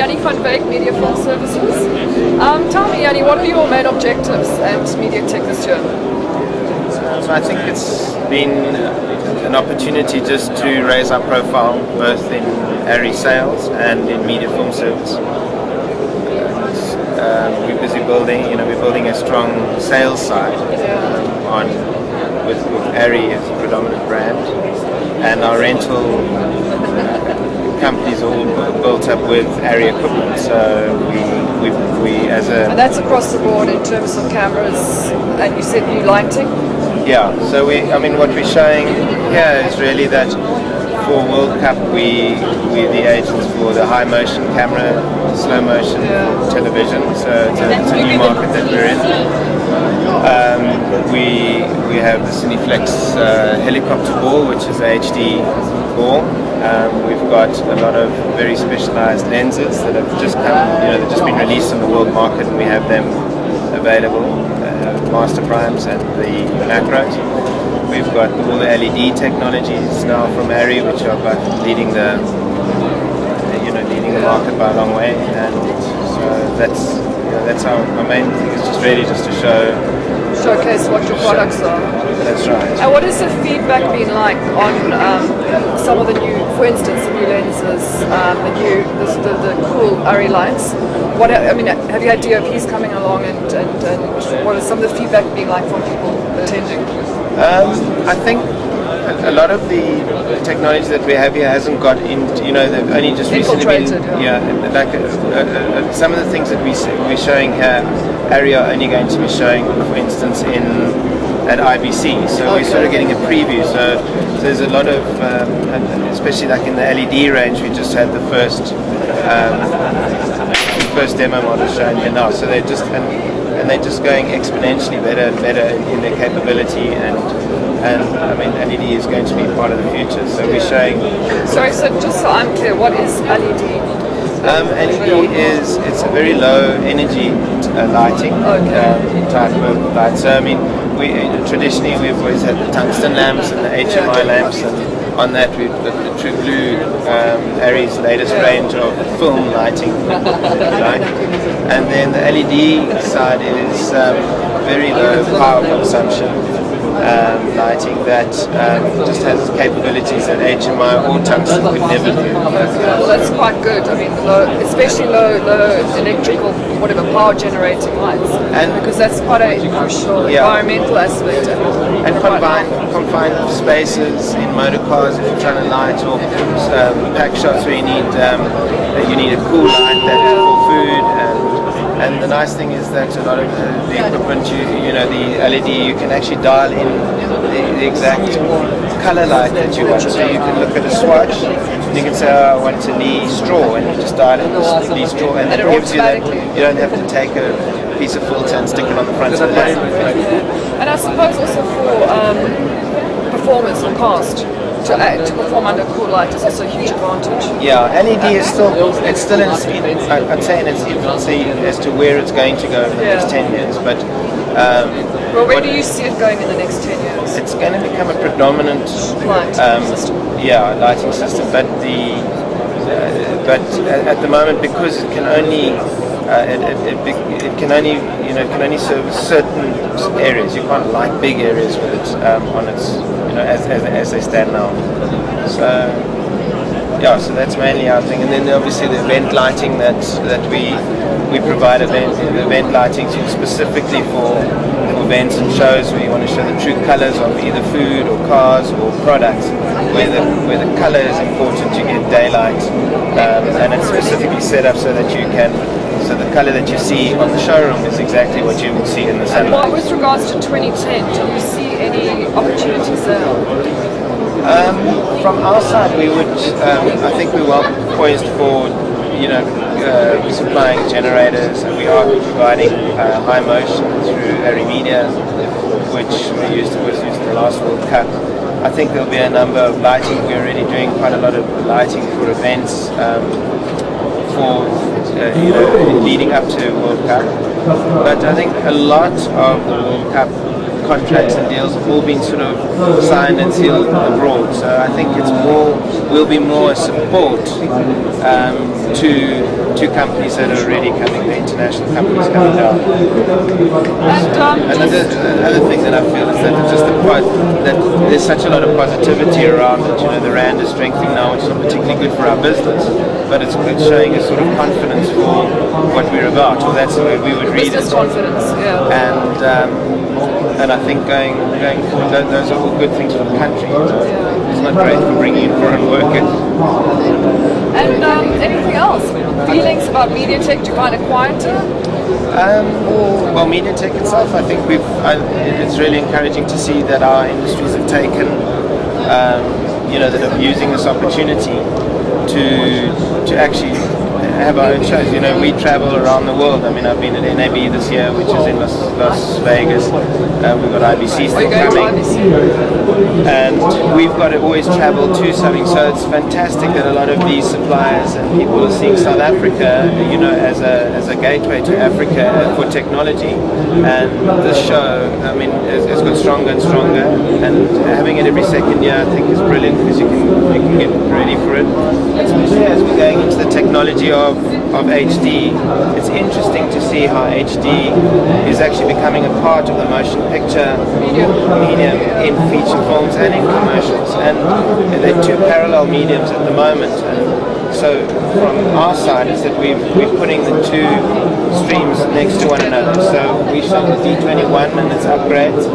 Jannie van Wyk, Media Film Services. Tell me, Jannie, what are your main objectives at Mediatech this year? So I think it's been an opportunity just to raise our profile both in ARRI sales and in media film service. We're busy building, we're building a strong sales side with ARRI as a predominant brand, and our rental companies all built up with ARRI equipment. So we as a... And that's across the board in terms of cameras, and you said new lighting? Yeah, so what we're showing here is really that for World Cup we're the agents for the high motion camera, slow motion television, so it's a new market that we're in. We have the Cineflex helicopter ball, which is a HD ball. We've got a lot of very specialized lenses that have just come, they've just been released on the world market, and we have them available, master primes and the macros. We've got all the LED technologies now from ARRI, which are both leading the market by a long way, and so that's our main thing, is just really just to showcase what your products are. That's right. And what has the feedback been like on some of the new, for instance, the new lenses, the cool ARRI lights? Have you idea if he's coming along, and what is some of the feedback been like from people attending? I think a lot of the technology that we have here hasn't got into, they've only just recently been, some of the things that we're showing here, ARRI are only going to be showing, for instance, at IBC, so we're sort of getting a preview. So there's a lot of, especially like in the LED range, we just had the first demo model shown here now. So they're just they're just going exponentially better and better in their capability, and LED is going to be part of the future. So we're showing. Sorry, so just so I'm clear, what is LED? LED it's a very low energy lighting type of light. So traditionally we've always had the tungsten lamps and the HMI lamps, and on that we've got the True Blue, ARRI's latest range of film lighting, and then the LED side is very low power consumption lighting that just has capabilities that HMI or tungsten could never do. Well, that's quite good. Especially low electrical, power generating lights, and because that's quite a crucial environmental aspect. And confined spaces in motor cars, if you're trying to light, or pack shots where you need a cool light for food. And the nice thing is that a lot of the equipment, the LED, you can actually dial in the exact color light that you want. So you can look at a swatch, and you can say, I want a Lee straw, and you just dial in the Lee straw, and it gives you that. You don't have to take a piece of filter and stick it on the front of the lamp. And I suppose also for performance and cost, to perform under cool light is also a huge advantage. Yeah, LED is still in its infancy as to where it's going to go in the next 10 years. But where do you see it going in the next 10 years? It's going to become a predominant lighting system. But at the moment, because it can only can only serve certain areas. You can't light big areas with it on its, as they stand now. So that's mainly our thing. And then obviously the event lighting that we provide event lighting specifically for events and shows where you want to show the true colors of either food or cars or products, where the color is important. You get daylight, and it's specifically set up so that you can. So the color that you see on the showroom is exactly what you will see in the sunlight. And with regards to 2010, do you see any opportunities there? From our side, we would. I think we're well poised for, supplying generators, and we are providing high motion through ARRI Media, which was used in the last World Cup. I think there'll be a number of lighting. We're already doing quite a lot of lighting for events. Leading up to World Cup, but I think a lot of the World Cup contracts and deals have all been sort of signed and sealed abroad. So I think will be more support two companies that are already coming, the international companies coming down. And another thing that I feel is that it's just that there's such a lot of positivity around it. You know, the rand is strengthening now, which is not particularly good for our business, but it's showing a sort of confidence for what we're about. Well, that's the way we would read business it. Confidence, yeah. And I think going forward, those are all good things for the country. It's not great for bringing in foreign workers. And anything else? Feelings about Mediatech? Do you find it quieter? Well, Mediatech itself, I think it's really encouraging to see that our industries have taken, that are using this opportunity to actually have our own shows. You know, we travel around the world. I mean, I've been at NAB this year, which is in Las Vegas. We've got IBC still coming. And we've got to always travel to something. So it's fantastic that a lot of these suppliers and people are seeing South Africa, you know, as a gateway to Africa for technology. And this show, I mean, has got stronger and stronger. And having it every second year, I think, is brilliant because you can get ready for it. Especially as we're going into the technology of HD, it's interesting to see how HD is actually becoming a part of the motion picture medium in feature films and in commercials, and they're two parallel mediums at the moment. And so from our side is that we're putting the two streams next to one another. So we shot the D21 and its upgrades,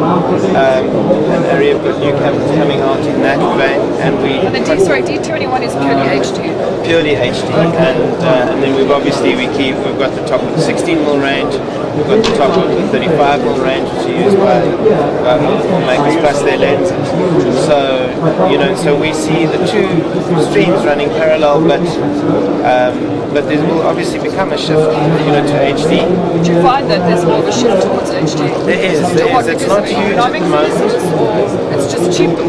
and we've got new cameras coming out in that vein, and D21 is purely HD. Purely HD, and then we've got the top of the 16mm range, we've got the top of the 35mm range, which are used by filmmakers plus their lenses. So so we see the two streams running parallel, but there will obviously become a shift, to HD. Do you find that there's more of a shift towards HD? There is. It's not huge at the moment. It's just cheaper.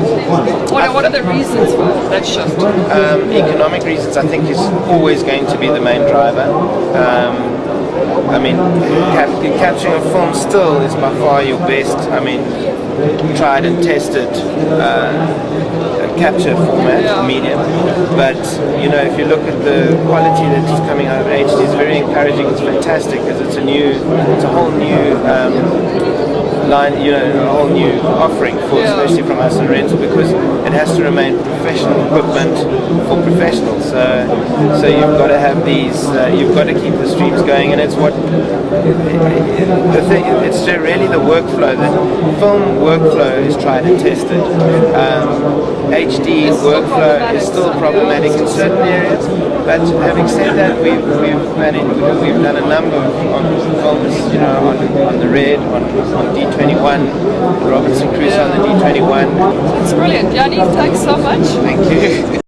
What are the reasons for that shift? Economic reasons, I think, is always going to be the main driver. I mean, capturing a film still is by far your best, tried and tested capture format, medium. But, if you look at the quality that's coming out of HD, it's very encouraging, it's fantastic, because it's a whole new line, a whole new offering for, especially from us in rental, because it has to remain professional equipment for professionals. So you've got to have these, you've got to keep the streams going, and it's it's really the workflow. The film workflow is tried and tested. HD workflow is still problematic in certain areas, but having said that, we've done a number of films, on the Red, on D21, Robinson Crusoe on the D21. It's brilliant. Jannie, thanks so much. Thank you.